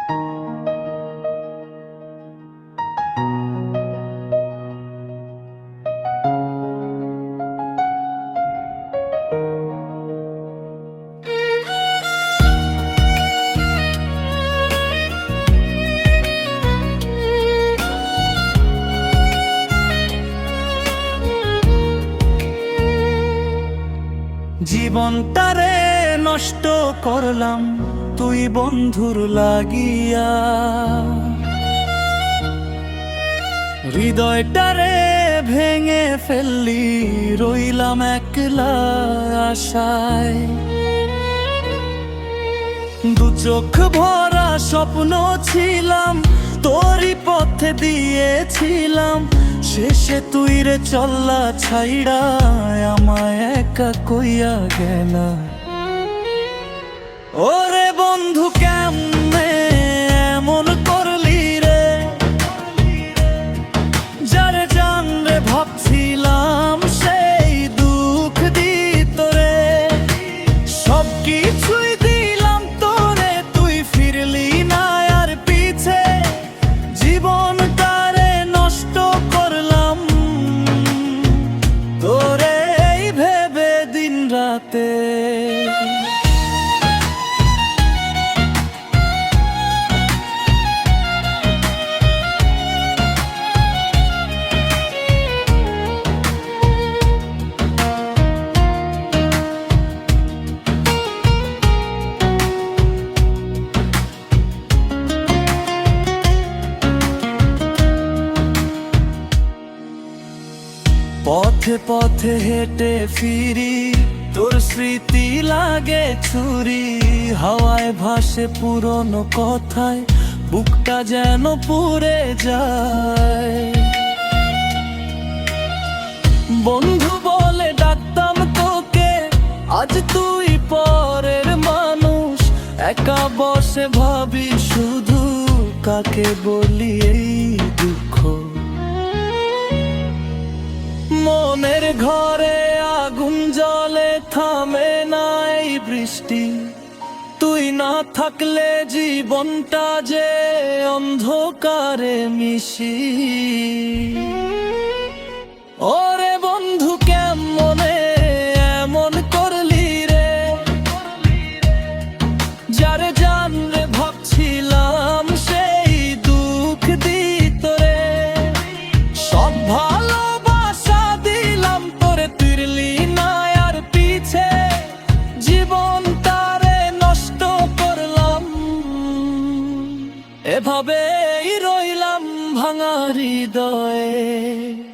জীবনটারে নষ্ট করলাম তুই বন্ধুর লাগিয়া, হৃদয়টারে ভেঙে ফেললি রইলাম একলা আশায়। দু চোখ ভরা স্বপ্ন ছিলাম তোরই পথে দিয়েছিলাম, শেষে তুই রে চল্লা ছাইড়া আমায় একা কইয়া গেলা। ওরে বন্ধু কেমনে এমন করলি রে, যারে জান রে ভাবছিলাম সেই দুঃখ দিত রে। সব কিছুই দিলাম তোরে তুই ফিরলি না আর পিছে, জীবনটারে নষ্ট করলাম তোরে এই ভেবে দিন রাতে। পথে পথে হেঁটে ফিরি তোর স্মৃতি লাগে ছুরি, হাওয়ায় ভাসে পুরনো কথায় বুকটা যেন পুড়ে যায়। বন্ধু বলে ডাকতাম তোকে, আজ তুই পরের মানুষ। একা বসে ভাবি শুধু কাকে বলি এই দুঃখ। মনের ঘরে আগুন জ্বলে থামে না এই বৃষ্টি, তুই না থাকলে জীবনটা যে অন্ধকারে মিশি। ওরে বন্ধু কেমনে এমন করলি রে, যারে জান রে ভাবছিলাম সেই দুঃখ দিত রে। সব ভালোবাসা দিলাম তোরে তুইরলি না আর পিছে, জীবনটারে নষ্ট করলাম এভাবেই রইলাম ভাঙা হৃদয়ে।